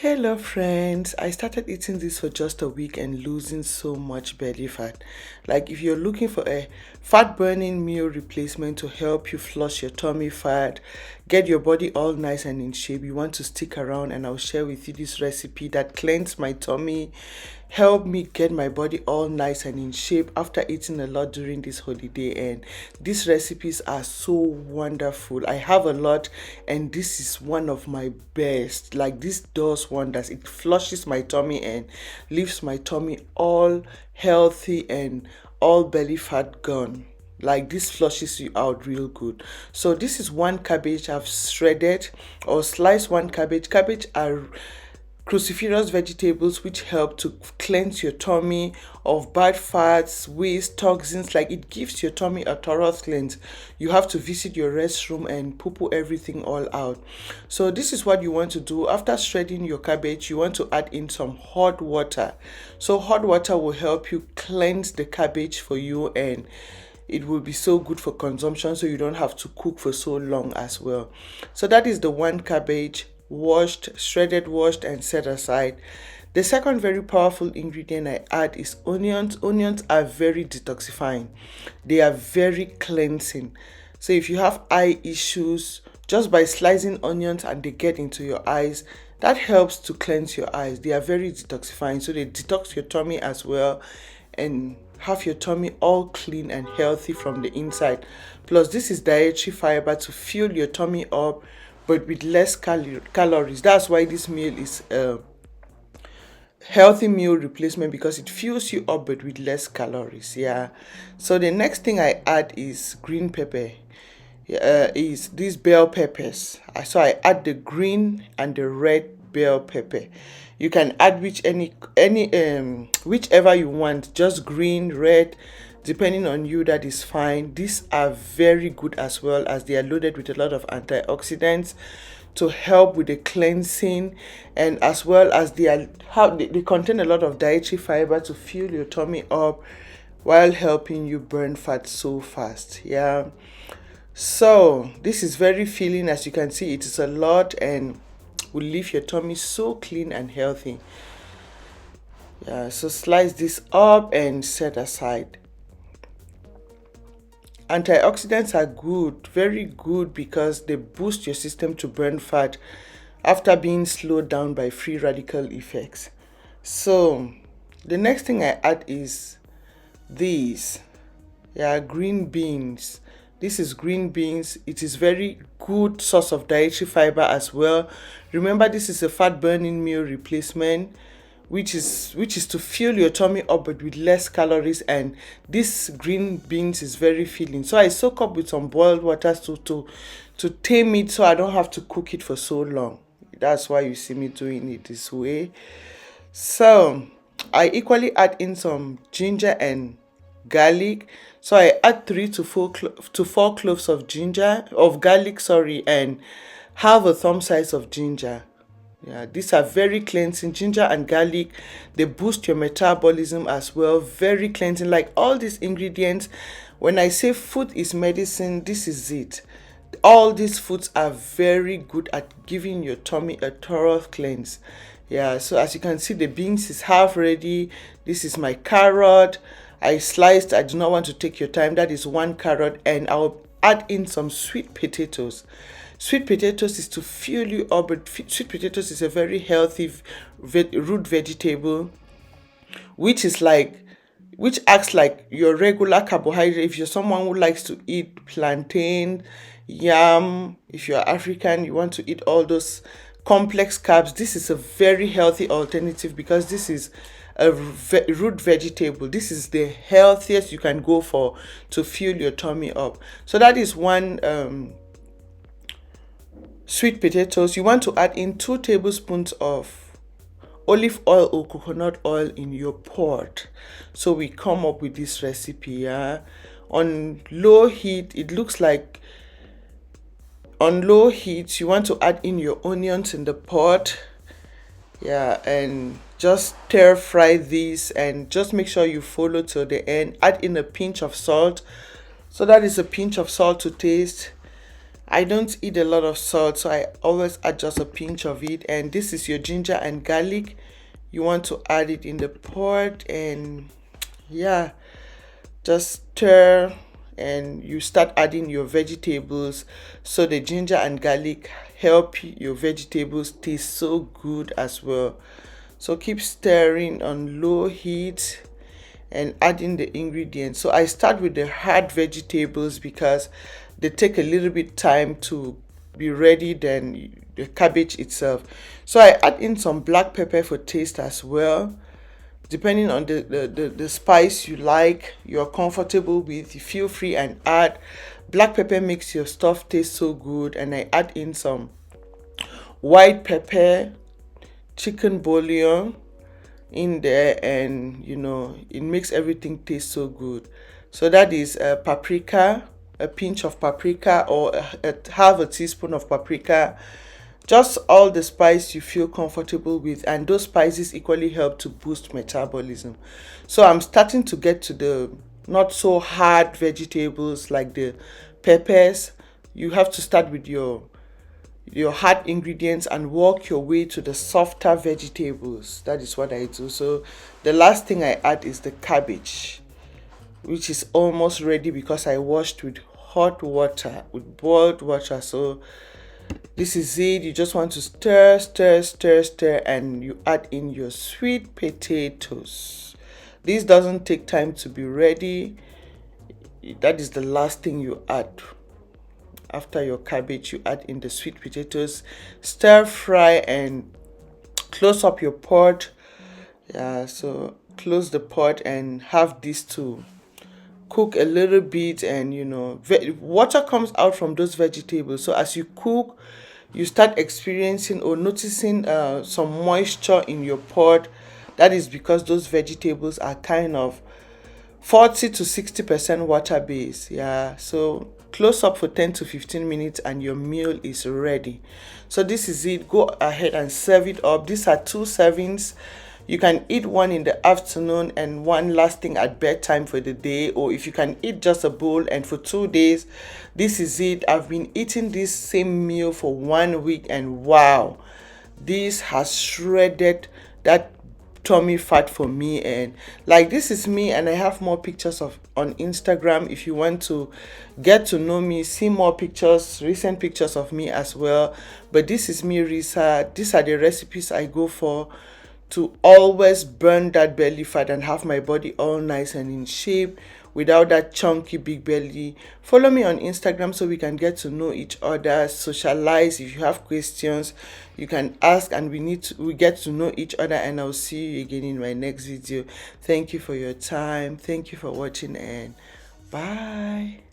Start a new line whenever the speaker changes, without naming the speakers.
Hello, friends. I started eating this for just a week and losing so much belly fat. Like, if you're looking for a fat burning meal replacement to help you flush your tummy fat, get your body all nice and in shape, you want to stick around and I'll share with you this recipe that cleansed my tummy, help me get my body all nice and in shape after eating a lot during this holiday. And these recipes are so wonderful. I have a lot and this is one of my best. Like, this does wonders. It flushes my tummy and leaves my tummy all healthy and all belly fat gone. Like, this flushes you out real good. So this is one cabbage I've shredded or sliced. One cabbage are cruciferous vegetables which help to cleanse your tummy of bad fats, waste, toxins. Like, it gives your tummy a thorough cleanse. You have to visit your restroom and poo poo everything all out. So this is what you want to do. After shredding your cabbage, you want to add in some hot water. So hot water will help you cleanse the cabbage for you, and it will be so good for consumption, so you don't have to cook for so long as well. So that is the one cabbage, washed, shredded, washed, and set aside. The second very powerful ingredient I add is onions. Onions are very detoxifying, they are very cleansing. So if you have eye issues, just by slicing onions and they get into your eyes, that helps to cleanse your eyes. They are very detoxifying, so they detox your tummy as well and have your tummy all clean and healthy from the inside. Plus, this is dietary fiber to fuel your tummy up, but with less calories. That's why this meal is a healthy meal replacement, because it fuels you up but with less calories. Yeah. So the next thing I add is green pepper. Is these bell peppers. So I add the green and the red bell pepper. You can add whichever you want, just green, red, depending on you, that is fine. These are very good as well, as they are loaded with a lot of antioxidants to help with the cleansing, and as well as they contain a lot of dietary fiber to fuel your tummy up while helping you burn fat so fast. Yeah. So this is very filling. As you can see, it is a lot and will leave your tummy so clean and healthy. Yeah, so slice this up and set aside. Antioxidants are good, very good, because they boost your system to burn fat after being slowed down by free radical effects. So the next thing I add is these. Yeah, green beans. This is green beans. It is very good source of dietary fiber as well. Remember, this is a fat burning meal replacement, which is to fill your tummy up but with less calories, and this green beans is very filling. So I soak up with some boiled water to tame it, so I don't have to cook it for so long. That's why you see me doing it this way. So I equally add in some ginger and garlic. So I add to four cloves of garlic, sorry, and half a thumb size of ginger. Yeah, these are very cleansing. Ginger and garlic, they boost your metabolism as well. Very cleansing. Like, all these ingredients, when I say food is medicine, this is it. All these foods are very good at giving your tummy a thorough cleanse. Yeah, so as you can see, the beans is half ready. This is my carrot. I sliced. I do not want to take your time. That is one carrot, and I'll add in some sweet potatoes. Sweet potatoes is to fuel you up, but sweet potatoes is a very healthy root vegetable, which is like which acts like your regular carbohydrate. If you're someone who likes to eat plantain, yam, if you're African, you want to eat all those complex carbs, this is a very healthy alternative, because this is a root vegetable. This is the healthiest you can go for to fuel your tummy up. So that is one sweet potatoes. You want to add in 2 tablespoons of olive oil or coconut oil in your pot. So we come up with this recipe. Yeah, on low heat, it looks like on low heat you want to add in your onions in the pot. Yeah, and just stir fry these, and just make sure you follow till the end. Add in a pinch of salt. So that is a pinch of salt to taste. I don't eat a lot of salt, so I always add just a pinch of it. And this is your ginger and garlic. You want to add it in the pot, and yeah, just stir, and you start adding your vegetables. So the ginger and garlic help your vegetables taste so good as well. So keep stirring on low heat and adding the ingredients. So I start with the hard vegetables because they take a little bit time to be ready than the cabbage itself. So I add in some black pepper for taste as well. Depending on the spice you like, you're comfortable with, you feel free and add. Black pepper makes your stuff taste so good, and I add in some white pepper, chicken bouillon in there, and it makes everything taste so good. So that is paprika, a pinch of paprika, or half a teaspoon of paprika. Just all the spice you feel comfortable with, and those spices equally help to boost metabolism. So I'm starting to get to the not so hard vegetables like the peppers. You have to start with your hard ingredients and work your way to the softer vegetables. That is what I do. So the last thing I add is the cabbage, which is almost ready because I washed with hot water, with boiled water. So this is it. You just want to stir, stir, stir, stir, and you add in your sweet potatoes. This doesn't take time to be ready. That is the last thing you add. After your cabbage, you add in the sweet potatoes, stir fry, and close up your pot. Yeah, so close the pot and have this to cook a little bit, and water comes out from those vegetables. So as you cook, you start experiencing or noticing some moisture in your pot. That is because those vegetables are kind of 40 to 60% water based. Yeah, so close up for 10 to 15 minutes and your meal is ready. So this is it. Go ahead and serve it up. These are two servings. You can eat one in the afternoon and one last thing at bedtime for the day, or if you can eat just a bowl and for 2 days. This is it. I've been eating this same meal for 1 week, and wow, this has shredded that tummy fat for me. And like, this is me, and I have more pictures of on Instagram. If you want to get to know me, see more pictures, recent pictures of me as well. But this is me, Risa. These are the recipes I go for to always burn that belly fat and have my body all nice and in shape without that chunky big belly. Follow me on Instagram so we can get to know each other, socialize. If you have questions, you can ask, and we get to know each other. And I'll see you again in my next video. Thank you for your time. Thank you for watching, and bye.